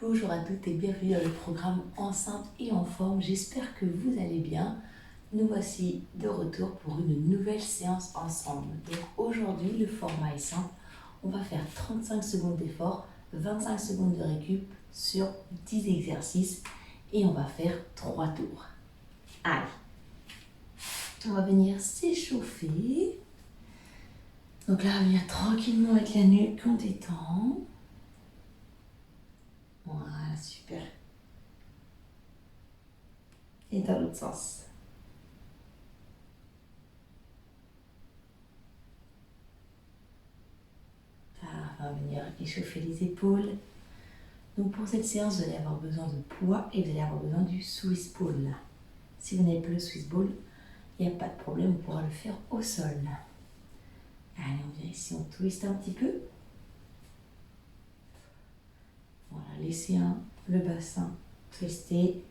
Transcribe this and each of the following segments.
Bonjour à toutes et bienvenue dans le programme Enceinte et en forme. J'espère que vous allez bien. Nous voici de retour pour une nouvelle séance ensemble. Donc aujourd'hui, le format est simple. On va faire 35 secondes d'effort, 25 secondes de récup sur 10 exercices et on va faire 3 tours. Allez, on va venir s'échauffer. Donc là, on va venir tranquillement avec la nuque, on détend. Voilà, super. Et dans l'autre sens. On va venir échauffer les épaules. Donc pour cette séance, vous allez avoir besoin de poids et vous allez avoir besoin du Swiss Ball. Si vous n'avez pas le Swiss Ball, il n'y a pas de problème, on pourra le faire au sol. Allez, on vient ici, on twist un petit peu. Voilà, laissez le bassin twister.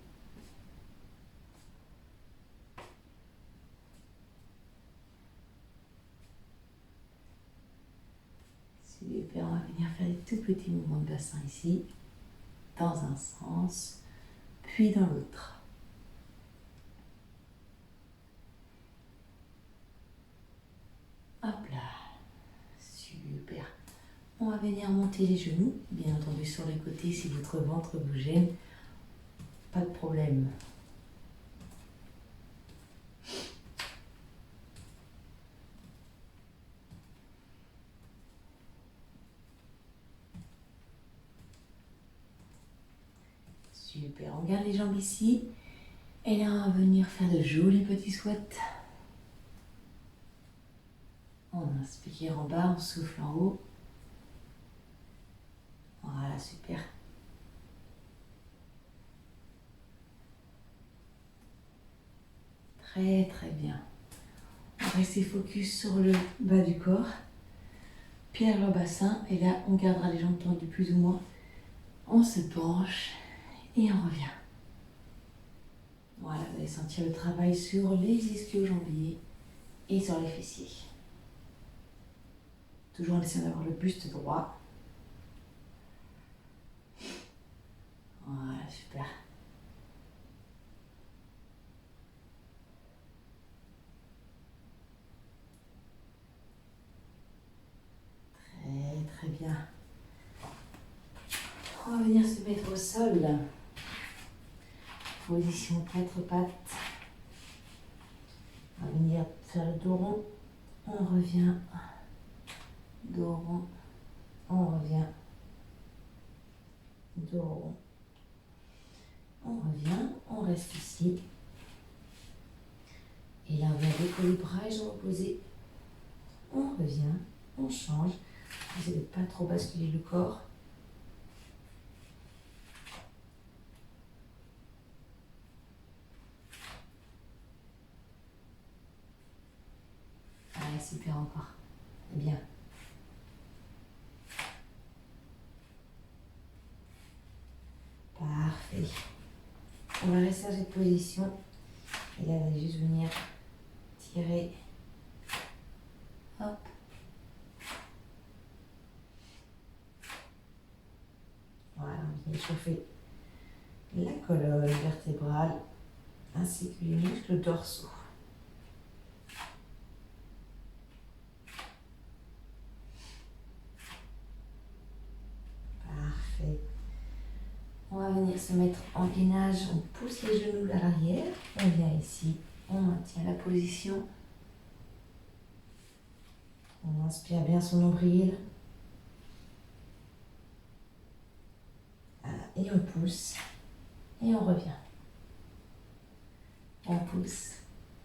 Super, on va venir faire des tout petits mouvements de bassin ici, dans un sens, puis dans l'autre. Hop là, super. On va venir monter les genoux, bien entendu sur les côtés si votre ventre vous gêne, pas de problème. Super, on garde les jambes ici. Et là, on va venir faire de jolis petits squats. On inspire en bas, on souffle en haut. Voilà, super. Très très bien. On va rester focus sur le bas du corps. Pied dans le bassin. Et là, on gardera les jambes tendues plus ou moins. On se penche et on revient. Voilà, vous allez sentir le travail sur les ischio-jambiers et sur les fessiers. Toujours en essayant d'avoir le buste droit. Voilà, super. Très très bien. On va venir se mettre au sol. Position 4 pattes. On va venir faire le dos rond. On revient. Dos rond. On revient. Dos rond. On revient. On reste ici. Et là, on vient décoller les bras et jambes opposées. On revient. On change. Essayez de ne pas trop basculer le corps. Allez, super encore. Bien. Parfait. On va rester dans cette position. Et là, on va juste venir tirer. Hop. Voilà, on vient échauffer la colonne vertébrale ainsi que les muscles dorsaux. Parfait. On va venir se mettre en gainage, on pousse les genoux vers l'arrière, on vient ici, on maintient la position. On inspire bien son nombril. Voilà, et on pousse et on revient. On pousse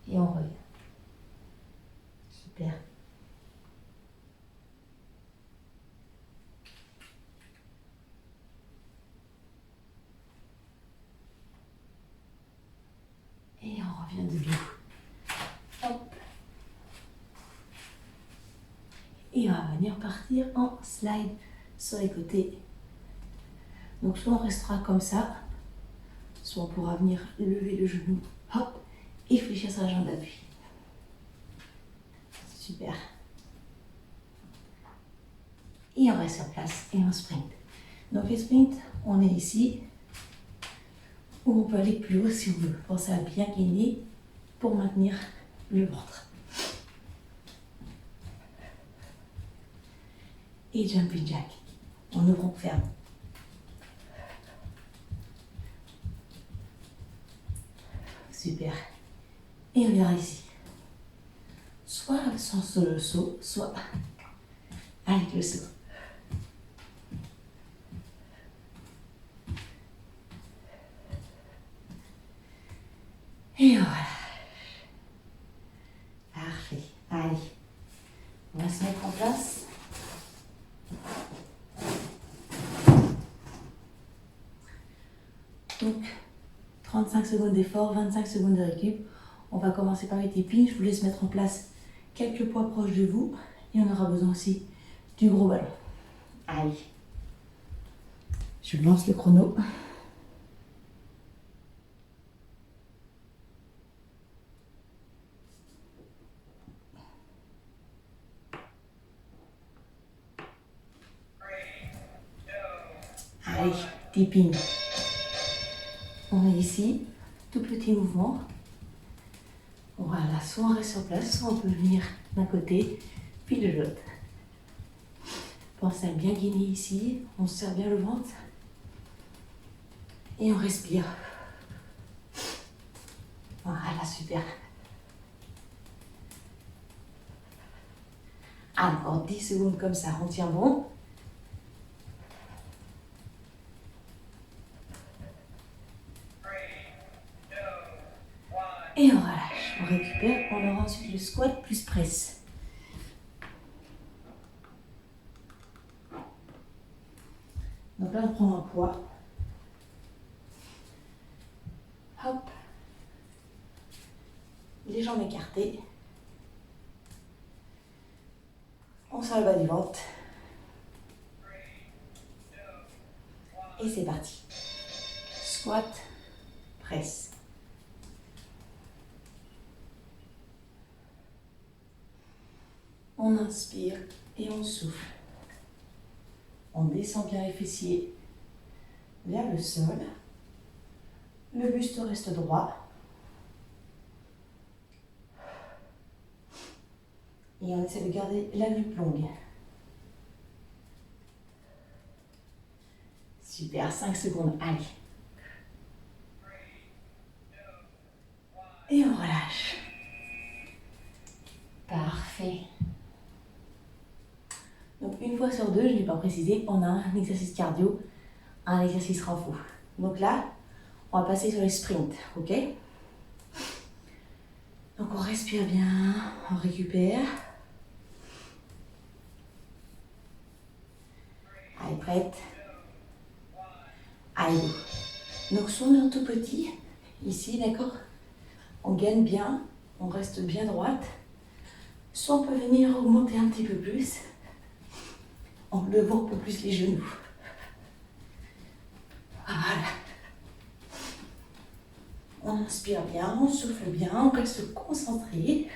et on revient. Super. Et on revient debout. Hop. Et on va venir partir en slide sur les côtés. Donc soit on restera comme ça, soit on pourra venir lever le genou, hop, et fléchir sa jambe d'appui. Super. Et on reste sur place et on sprint. Donc les sprints, on est ici, ou on peut aller plus haut si on veut. Pensez à bien gainer pour maintenir le ventre. Et jumping jack. On ouvre, on ferme. Super. Et on vient ici. Soit sans le saut, soit avec le saut. Et voilà. Parfait. Allez. On va se mettre en place. Donc, 35 secondes d'effort, 25 secondes de récup. On va commencer par les tapings. Je vous laisse mettre en place quelques poids proches de vous. Et on aura besoin aussi du gros ballon. Allez. Je lance le chrono. Allez, taping. On est ici, tout petit mouvement. Voilà, soit on reste sur place, soit on peut venir d'un côté, puis de l'autre. Pensez à bien gainer ici, on serre bien le ventre. Et on respire. Voilà, super. Encore 10 secondes comme ça, on tient bon. Et on relâche, on récupère, on aura ensuite le squat plus presse. Donc là, on prend un poids. Hop. Les jambes écartées. On sort le bas du ventre. Et c'est parti. Squat, presse. On inspire et on souffle. On descend bien les fessiers vers le sol. Le buste reste droit. Et on essaie de garder la nuque longue. Super, 5 secondes, allez. Et on relâche. Parfait. Donc une fois sur deux, je n'ai pas précisé, on a un exercice cardio, un exercice renfort. Donc là, on va passer sur les sprints, ok? Donc on respire bien, on récupère. Allez, prête? Allez, go. Donc soit on est un tout petit, ici, d'accord? On gagne bien, on reste bien droite. Soit on peut venir augmenter un petit peu plus, en levant un peu plus les genoux. Voilà. On inspire bien, on souffle bien, on reste concentré.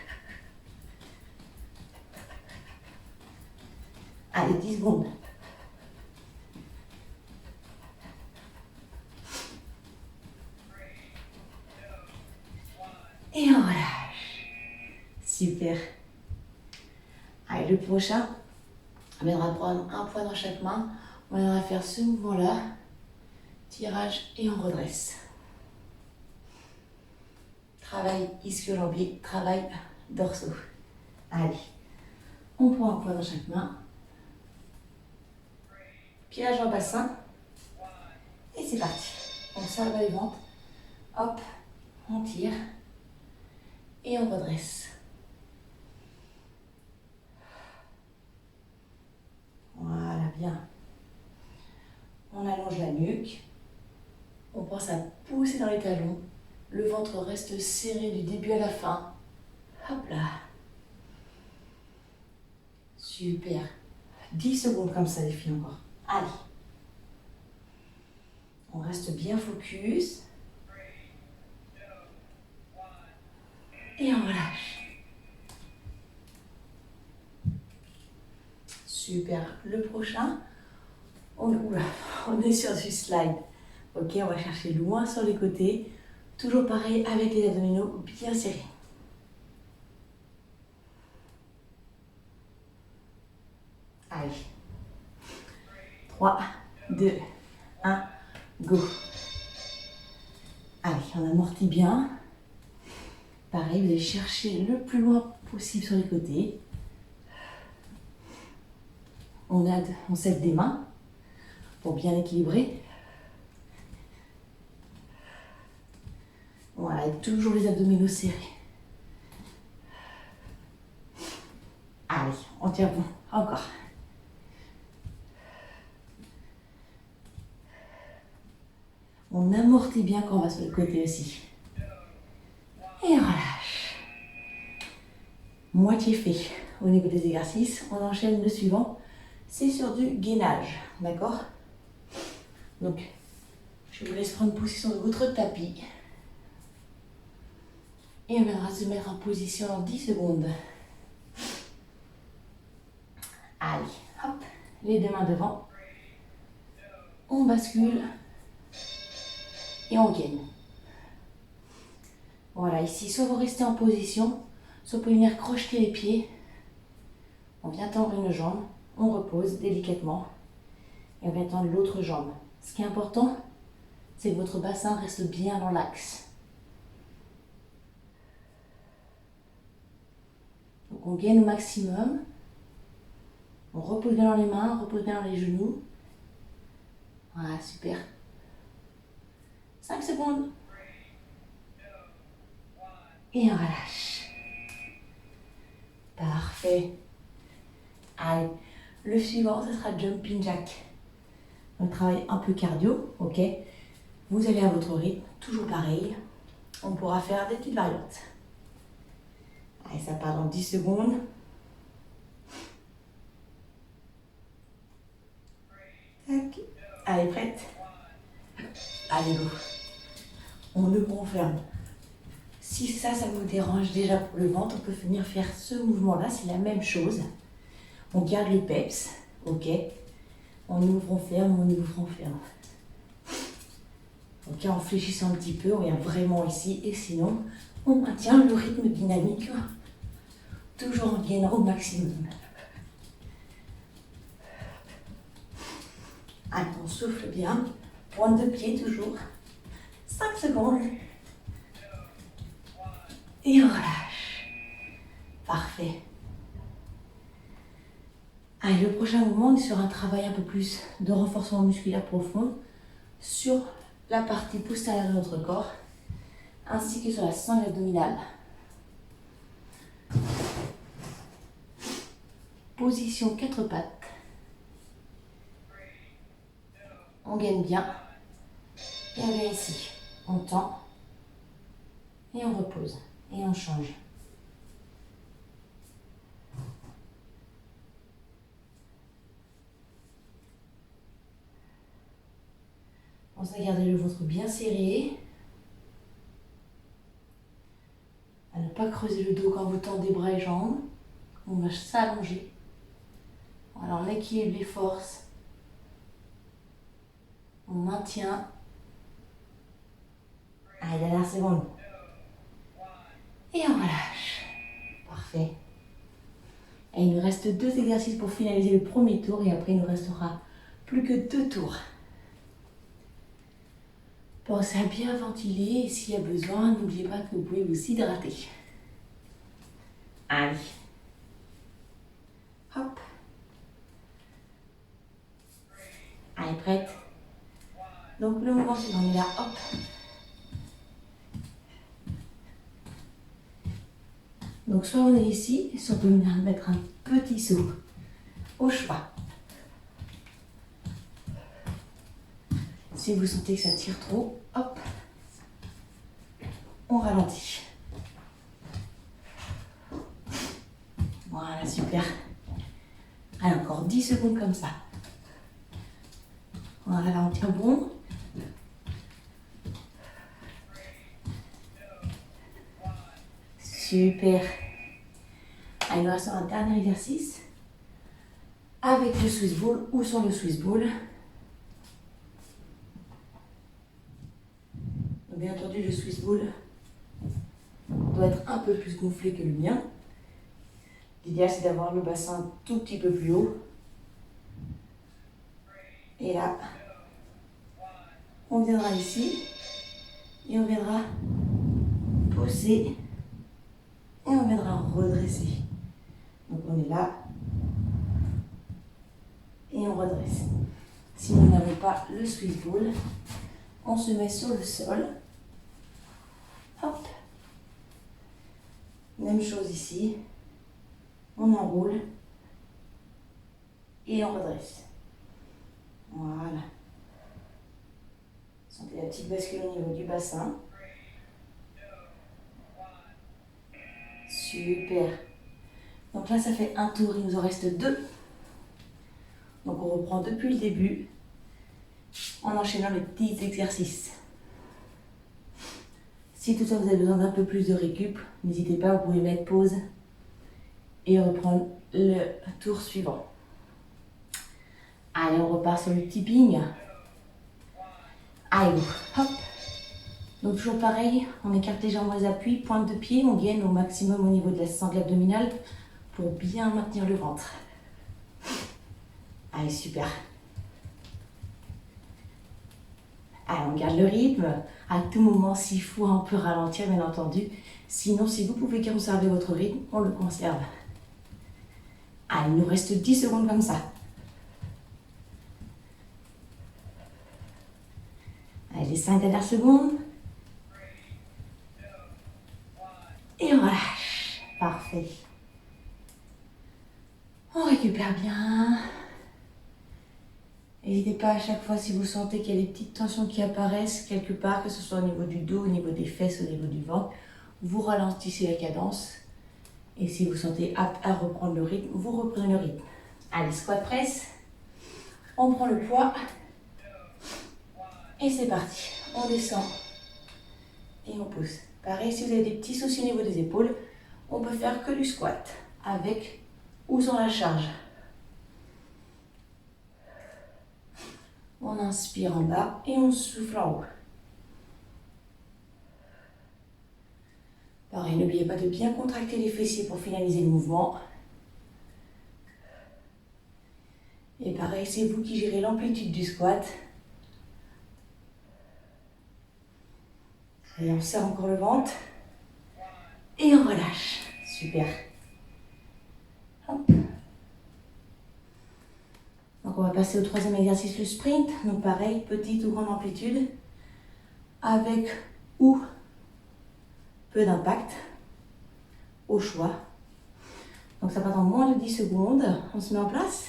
Allez, 10 secondes. Et on relâche. Super. Allez, le prochain, on viendra prendre un poids dans chaque main. On viendra faire ce mouvement-là. Tirage et on redresse. Travail ischio-jambier, travail dorsaux. Allez, on prend un poids dans chaque main. Pied en bassin. Et c'est parti. On serre le bas du ventre. Hop, on tire. Et on redresse. Voilà, bien. On allonge la nuque. On pense à pousser dans les talons. Le ventre reste serré du début à la fin. Hop là. Super. 10 secondes comme ça, les filles, encore. Allez. On reste bien focus. Et on relâche. Super. Le prochain, Oula, on est sur du slide. Ok, on va chercher loin sur les côtés. Toujours pareil avec les abdominaux bien serrés. Allez. 3, 2, 1, go. Allez, on amortit bien. Pareil, vous allez chercher le plus loin possible sur les côtés. On s'aide des mains pour bien équilibrer. Voilà, et toujours les abdominaux serrés. Allez, on tient bon. Encore. On amortit bien quand on va sur le côté aussi. Et on relâche. Moitié fait. Au niveau des exercices, on enchaîne le suivant. C'est sur du gainage. D'accord? Donc, je vous laisse prendre position de votre tapis. Et on viendra se mettre en position dans 10 secondes. Allez, hop, les deux mains devant. On bascule. Et on gaine. Voilà, ici, soit vous restez en position, soit vous pouvez venir crocheter les pieds. On vient tendre une jambe, on repose délicatement. Et on vient tendre l'autre jambe. Ce qui est important, c'est que votre bassin reste bien dans l'axe. Donc on gaine au maximum. On repose bien dans les mains, on repose bien dans les genoux. Voilà, super. 5 secondes. Et on relâche. Parfait. Allez, le suivant, ce sera jumping jack. On travaille un peu cardio, ok? Vous allez à votre rythme, toujours pareil. On pourra faire des petites variantes. Allez, ça part dans 10 secondes. Tac. Allez, prête? Allez, go. On le confirme. Si ça vous dérange déjà pour le ventre, on peut venir faire ce mouvement-là, c'est la même chose. On garde le peps, ok? On ouvre, on ferme, on ouvre, on ferme. Ok, en fléchissant un petit peu, on vient vraiment ici, et sinon, on maintient le rythme dynamique, toujours en gainant au maximum. Allez, on souffle bien, pointe de pied toujours, 5 secondes. Et on relâche. Parfait. Allez, le prochain mouvement, on est sur un travail un peu plus de renforcement musculaire profond sur la partie postérieure de notre corps, ainsi que sur la sangle abdominale. Position 4 pattes. On gaine bien. Et on vient ici. On tend. Et on repose. Et on change. Pensez à garder le ventre bien serré. À ne pas creuser le dos quand vous tendez bras et jambes. On va s'allonger. Alors on équilibre les forces. On maintient. Allez, dernière seconde. Et on relâche. Parfait. Et il nous reste 2 exercices pour finaliser le premier tour et après il nous restera plus que 2 tours. Pensez à bien ventiler et s'il y a besoin, n'oubliez pas que vous pouvez vous hydrater. Allez. Hop. Allez, prête. Donc le mouvement suivant, on est là, hop. Donc soit on est ici, soit on peut venir mettre un petit saut au choix. Si vous sentez que ça tire trop, hop, on ralentit. Voilà, super. Allez, encore 10 secondes comme ça. Voilà, on tient bon. Super. Allez, il nous reste un dernier exercice avec le Swiss Ball ou sans le Swiss Ball. ball doit être un peu plus gonflé que le mien. L'idéal, c'est d'avoir le bassin un tout petit peu plus haut. Et là, on viendra ici et on viendra pousser et on viendra redresser. Donc on est là et on redresse. Si nous n'avons pas le Swiss ball, on se met sur le sol. Hop. Même chose ici. On enroule et on redresse. Voilà. Sentez la petite bascule au niveau du bassin. Super. Donc là, ça fait un tour, il nous en reste 2. Donc on reprend depuis le début en enchaînant les petits exercices. Si toutefois vous avez besoin d'un peu plus de récup, n'hésitez pas, vous pouvez mettre pause et reprendre le tour suivant. Allez, on repart sur le tipping. Allez, hop. Donc toujours pareil, on écarte les jambes, les appuis, pointe de pied, on gaine au maximum au niveau de la sangle abdominale pour bien maintenir le ventre. Allez, super. Allez, on garde le rythme. À tout moment, s'il faut, on peut ralentir, bien entendu. Sinon, si vous pouvez conserver votre rythme, on le conserve. Allez, il nous reste 10 secondes comme ça. Allez, les 5 dernières secondes. Et on relâche. Parfait. On récupère bien. N'hésitez pas à chaque fois si vous sentez qu'il y a des petites tensions qui apparaissent quelque part, que ce soit au niveau du dos, au niveau des fesses, au niveau du ventre, vous ralentissez la cadence. Et si vous sentez apte à reprendre le rythme, vous reprenez le rythme. Allez, squat press. On prend le poids. Et c'est parti. On descend. Et on pousse. Pareil, si vous avez des petits soucis au niveau des épaules, on peut faire que du squat, avec ou sans la charge. On inspire en bas et on souffle en haut. Pareil, n'oubliez pas de bien contracter les fessiers pour finaliser le mouvement. Et pareil, c'est vous qui gérez l'amplitude du squat. Et on serre encore le ventre. Et on relâche. Super. Hop. Donc on va passer au troisième exercice, le sprint. Donc pareil, petite ou grande amplitude. Avec ou peu d'impact. Au choix. Donc ça part en moins de 10 secondes. On se met en place.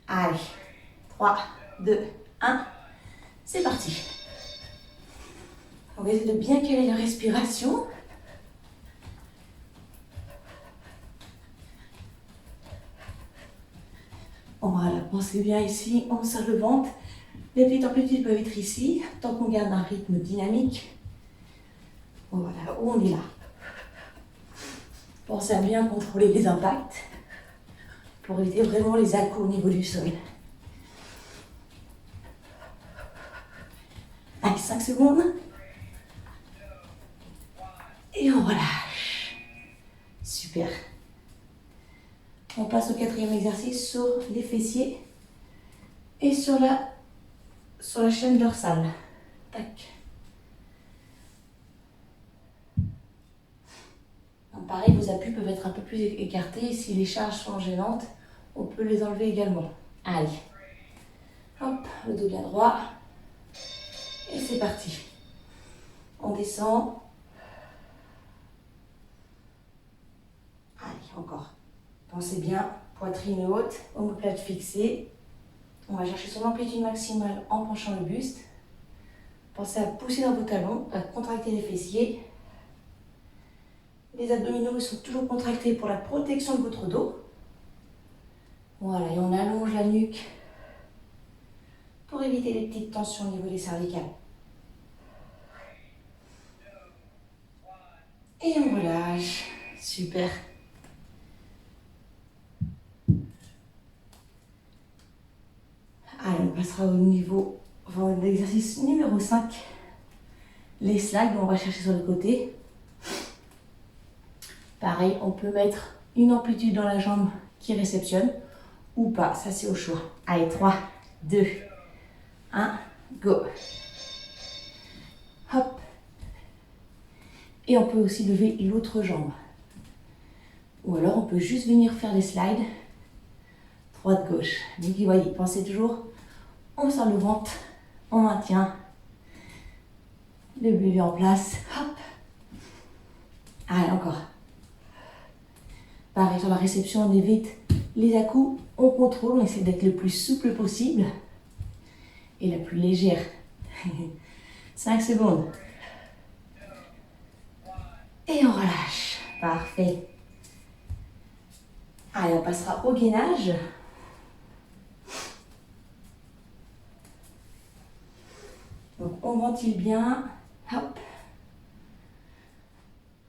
Allez. 3, 2, 1. C'est parti. On va essayer de bien caler la respiration. Voilà, pensez bien ici, on serre le ventre. Les petites amplitudes peuvent être ici, tant qu'on garde un rythme dynamique. Voilà, où on est là. Pensez à bien contrôler les impacts pour éviter vraiment les à-coups au niveau du sol. Allez, 5 secondes. Et on relâche. Super. On passe au quatrième exercice sur les fessiers et sur la chaîne dorsale. Tac. Donc pareil, vos appuis peuvent être un peu plus écartés. Si les charges sont gênantes, on peut les enlever également. Allez. Hop, le dos bien droit. Et c'est parti. On descend. Allez, encore. Pensez bien, poitrine haute, omoplate fixée. On va chercher son amplitude maximale en penchant le buste. Pensez à pousser dans vos talons, à contracter les fessiers. Les abdominaux sont toujours contractés pour la protection de votre dos. Voilà, et on allonge la nuque pour éviter les petites tensions au niveau des cervicales. Et on relâche. Super. Allez, on passera au niveau, l'exercice numéro 5. Les slides, on va chercher sur le côté. Pareil, on peut mettre une amplitude dans la jambe qui réceptionne ou pas, ça c'est au choix. Allez, 3, 2, 1, go. Hop. Et on peut aussi lever l'autre jambe. Ou alors on peut juste venir faire les slides droite-gauche. Donc vous voyez, pensez toujours, on sort le ventre, on maintient le bébé en place. Hop. Allez, encore. Pareil, sur la réception, on évite les à-coups, on contrôle, on essaie d'être le plus souple possible et la plus légère. 5 secondes. Et on relâche. Parfait. Allez, on passera au gainage. Donc, on ventile bien. Hop.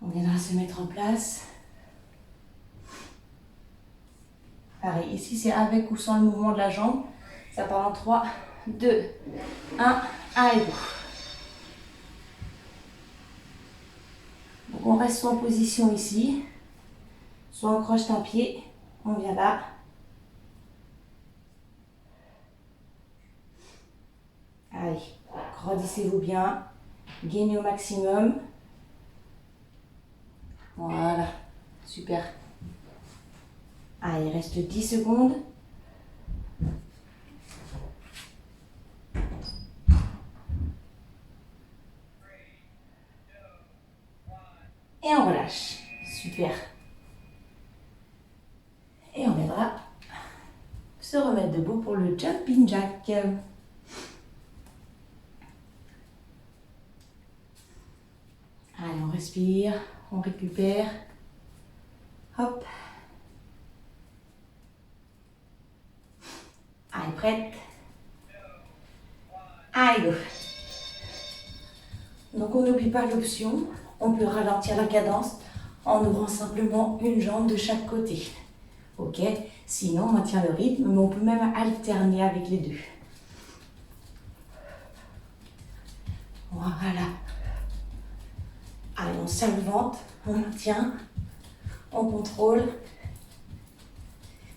On viendra se mettre en place. Pareil, ici c'est avec ou sans le mouvement de la jambe. Ça part en 3, 2, 1. Allez, go. Donc on reste soit en position ici, soit on croche un pied. On vient là. Allez, grandissez-vous bien. Gainez au maximum. Voilà, super. Allez, il reste 10 secondes. Et on relâche. Super. Et on viendra se remettre debout pour le jumping jack. Allez, on respire, on récupère. Hop. Allez, prête. Allez, go. Donc on n'oublie pas l'option, on peut ralentir la cadence en ouvrant simplement une jambe de chaque côté. Ok, sinon on maintient le rythme, mais on peut même alterner avec les deux. Voilà. Allez, on serre le ventre, on maintient, on contrôle.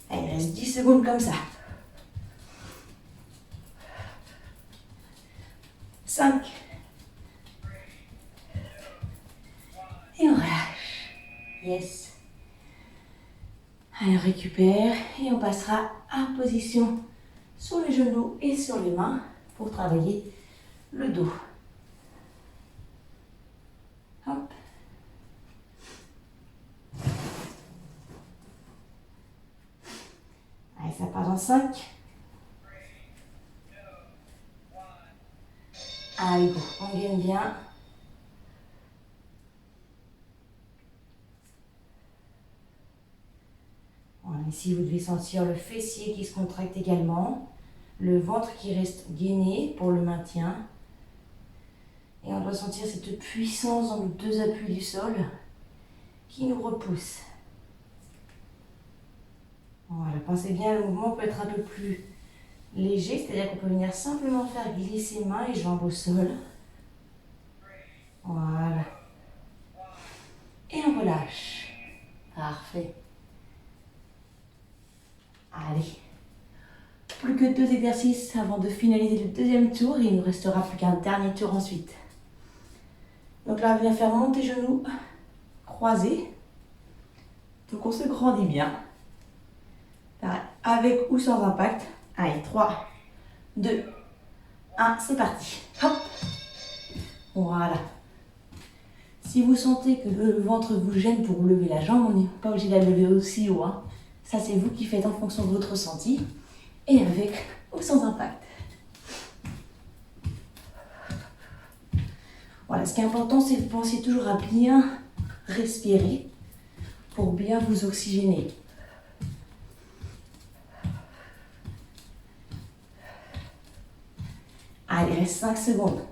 Allez, il reste 10 secondes comme ça. 5. Et on relâche. Yes. Allez, on récupère et on passera en position sur les genoux et sur les mains pour travailler le dos. Hop. Allez, ça part dans 5. Allez, go. On gagne bien. Voilà, ici, vous devez sentir le fessier qui se contracte également, le ventre qui reste gainé pour le maintien. Et on doit sentir cette puissance dans nos deux appuis du sol qui nous repousse. Voilà, pensez bien, le mouvement peut être un peu plus léger, c'est-à-dire qu'on peut venir simplement faire glisser mains et jambes au sol. Voilà. Et on relâche. Parfait. Allez. Plus que 2 exercices avant de finaliser le deuxième tour et il ne nous restera plus qu'un dernier tour ensuite. Donc là, on vient faire monter genoux croisés. Donc on se grandit bien. Pareil, avec ou sans impact. Allez, 3, 2, 1, c'est parti. Hop. Voilà. Si vous sentez que le ventre vous gêne pour lever la jambe, on n'est pas obligé de la lever aussi haut. Hein. Ça, c'est vous qui faites en fonction de votre ressenti. Et avec ou sans impact. Voilà, ce qui est important, c'est que vous pensiez toujours à bien respirer pour bien vous oxygéner. Allez, il reste 5 secondes.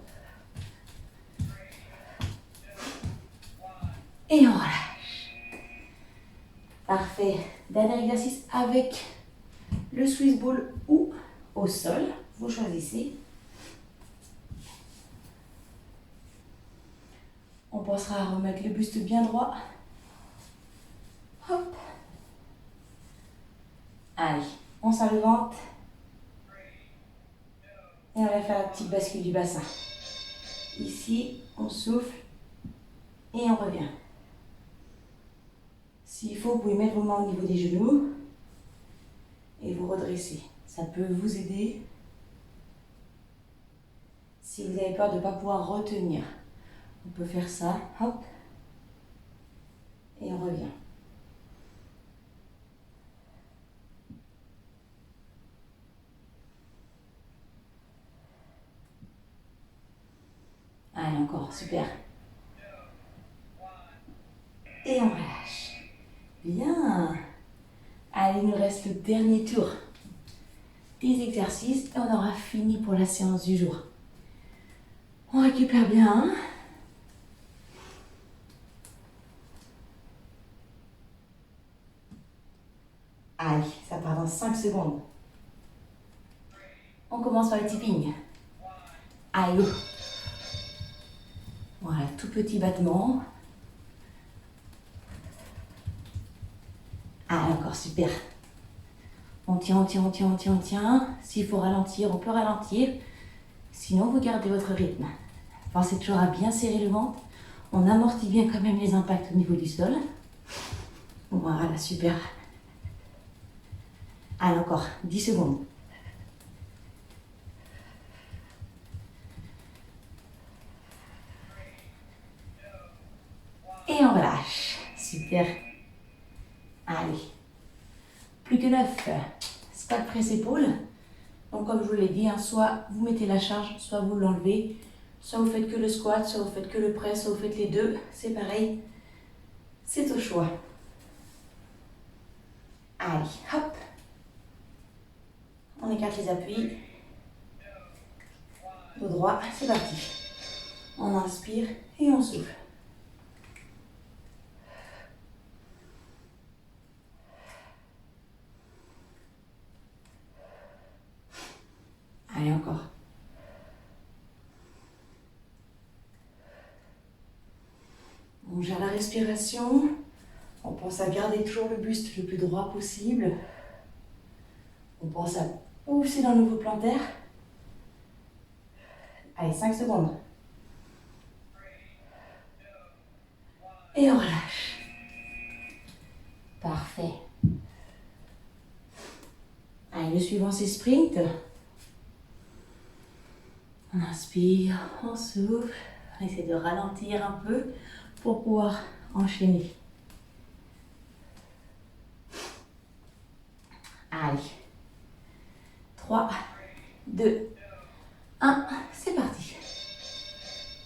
Et on relâche. Parfait. Dernier exercice avec le Swiss Ball ou au sol. Vous choisissez. On pensera à remettre le buste bien droit. Hop. Allez, on serre le ventre. Et on va faire la petite bascule du bassin. Ici, on souffle et on revient. S'il faut, vous pouvez mettre vos mains au niveau des genoux et vous redresser. Ça peut vous aider si vous avez peur de ne pas pouvoir retenir. On peut faire ça, hop, et on revient. Allez, encore, super. Et on relâche. Bien. Allez, il nous reste le dernier tour des exercices et on aura fini pour la séance du jour. On récupère bien. Allez, ça part dans 5 secondes. On commence par le tipping. Allez. Voilà, tout petit battement. Allez, encore, super. On tient, on tient, on tient, on tient, on tient. S'il faut ralentir, on peut ralentir. Sinon, vous gardez votre rythme. Pensez toujours à bien serrer le ventre. On amortit bien quand même les impacts au niveau du sol. Voilà, super. Allez, encore 10 secondes. Et on relâche. Super. Allez. Plus que 9. Squat presse-épaule. Donc comme je vous l'ai dit, soit vous mettez la charge, soit vous l'enlevez. Soit vous faites que le squat, soit vous faites que le press, soit vous faites les deux. C'est pareil. C'est au choix. Allez, hop. On écarte les appuis. Dos droit, c'est parti. On inspire et on souffle. Allez, encore. On gère la respiration. On pense à garder toujours le buste le plus droit possible. On pense à pousser dans le nouveau plantaire. Allez, 5 secondes. Et on relâche. Parfait. Allez, le suivant, c'est sprint. On inspire, on souffle. On essaie de ralentir un peu pour pouvoir enchaîner. Allez. 3, 2, 1. C'est parti.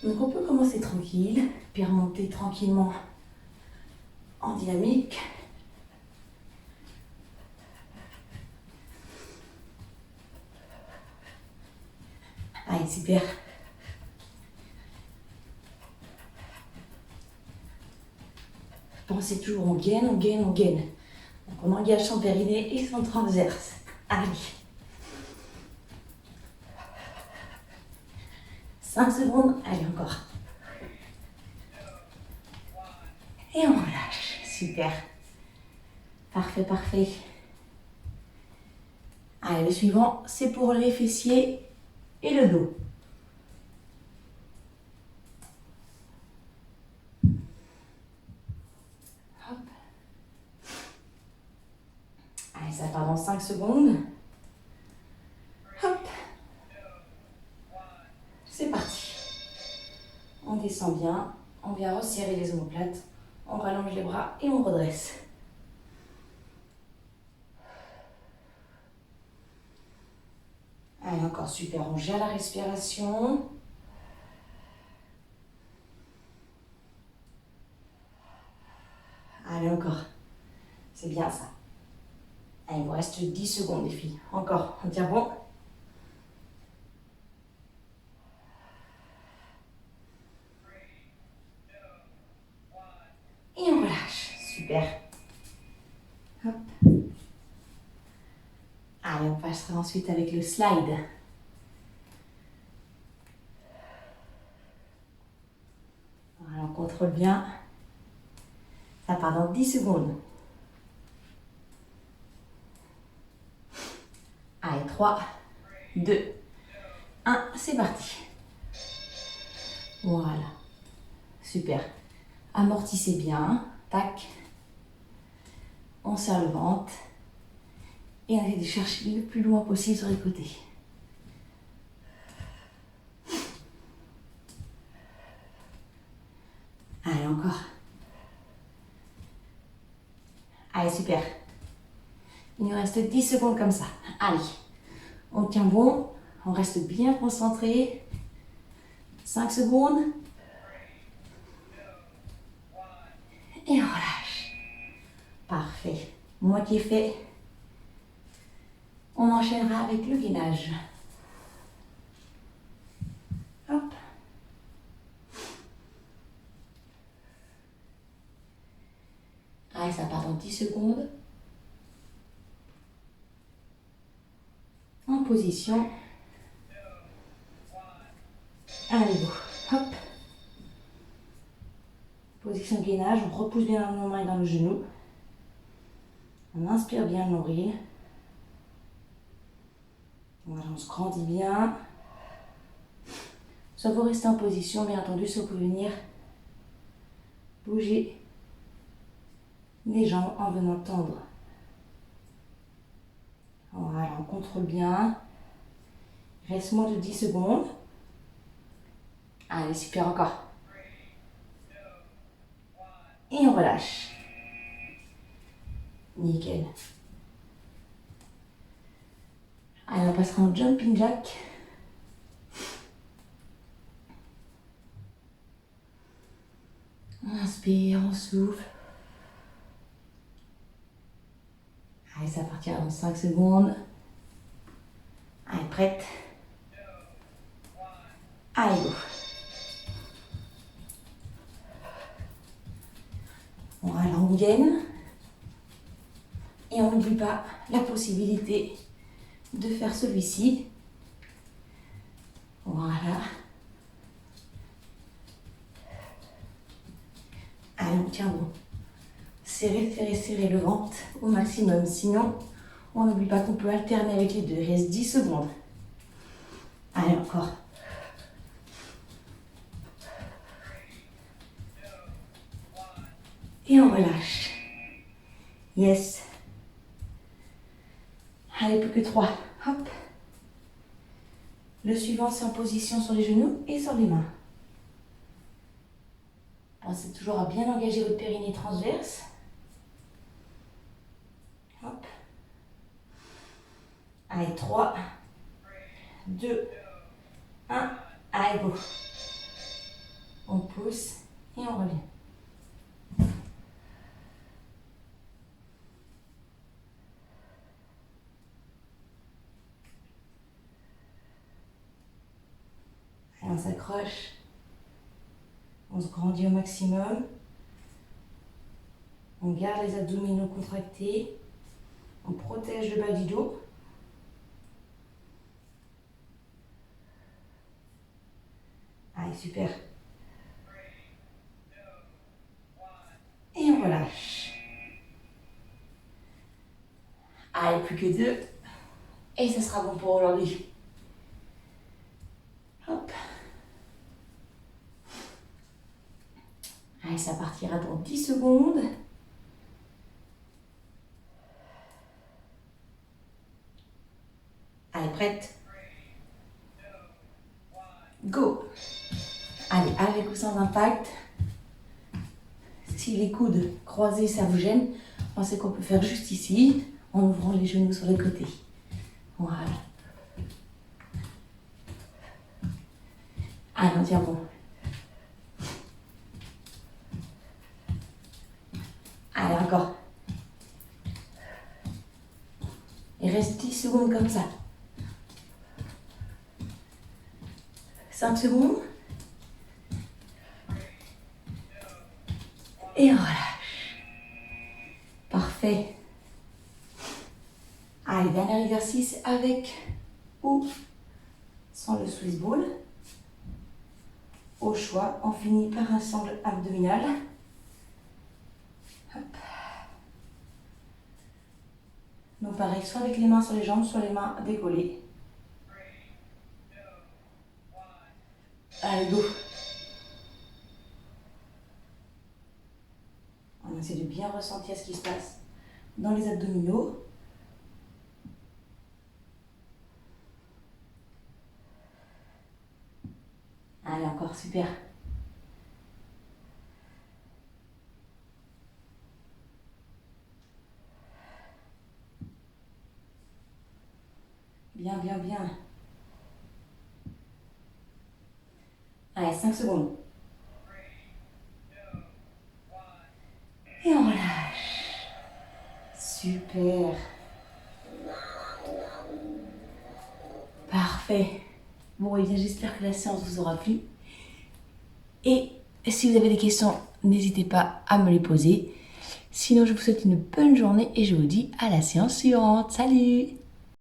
Donc on peut commencer tranquille, puis remonter tranquillement en dynamique. Allez, super. Pensez toujours, on gaine, on gaine, on gaine. Donc on engage son périnée et son transverse. Allez. 5 secondes, allez encore. Et on relâche, super. Parfait, parfait. Allez, le suivant, c'est pour les fessiers et le dos. Hop. Allez, ça part dans 5 secondes. Hop. C'est parti. On descend bien, on vient resserrer les omoplates, on rallonge les bras et on redresse. Allez, encore super, on gère la respiration. Allez, encore. C'est bien ça. Allez, il vous reste 10 secondes, les filles. Encore, on tient bon. Et on relâche. Super. Hop. Allez, on passera ensuite avec le slide. Voilà, donc contrôle bien. Ça part dans 10 secondes. Allez, 3, 2, 1, c'est parti. Voilà. Super. Amortissez bien. Tac. On serre le ventre. Et on essaie de chercher le plus loin possible sur les côtés. Allez, encore. Allez, super. Il nous reste 10 secondes comme ça. Allez, on tient bon. On reste bien concentré. 5 secondes. Et on relâche. Parfait. Moitié fait. On enchaînera avec le gainage. Hop. Allez, ça part dans 10 secondes. En position. Allez, go. Hop. Position gainage. On repousse bien nos mains dans le genou. On inspire bien le nombril. Voilà, on se grandit bien. Soit vous restez en position, bien entendu, soit vous pouvez venir bouger les jambes en venant tendre. Voilà, on contrôle bien. Il reste moins de 10 secondes. Allez, super, encore. Et on relâche. Nickel. Allez, on passera en jumping jack. On inspire, on souffle. Allez, ça partira dans 5 secondes. Allez, prête. Allez, go. Voilà, on gaine. Et on n'oublie pas la possibilité de faire celui-ci. Voilà. Allez, on tient bon. Serrez, serrez, serrez le ventre au maximum. Sinon, on n'oublie pas qu'on peut alterner avec les deux. Il reste 10 secondes. Allez, encore. Et on relâche. Yes. Allez, plus que 3. Hop. Le suivant, c'est en position sur les genoux et sur les mains. Pensez toujours à bien engager votre périnée transverse. Hop. Allez, 3, 2, 1. Allez, go. On pousse et on revient. Allez, on s'accroche. On se grandit au maximum. On garde les abdominaux contractés. On protège le bas du dos. Allez, super. Et on relâche. Allez, plus que 2. Et ce sera bon pour aujourd'hui. Hop. Allez, ça partira dans 10 secondes. Allez, prête? Go! Allez, avec ou sans impact. Si les coudes croisés, ça vous gêne, pensez qu'on peut faire juste ici, en ouvrant les genoux sur les côtés. Voilà. Allez, on tient bon. Allez, encore. Il reste 10 secondes comme ça. 5 secondes. Et on relâche. Parfait. Allez, dernier exercice avec ou sans le Swiss ball. Au choix, on finit par un sangle abdominal. Hop. Donc pareil, soit avec les mains sur les jambes, soit les mains décollées. Allez, go. On essaie de bien ressentir ce qui se passe dans les abdominaux. Allez, encore, super. Bien, bien, bien. Allez, 5 secondes. Et on relâche. Super. Parfait. Bon, et bien, j'espère que la séance vous aura plu. Et si vous avez des questions, n'hésitez pas à me les poser. Sinon, je vous souhaite une bonne journée et je vous dis à la séance suivante. Salut!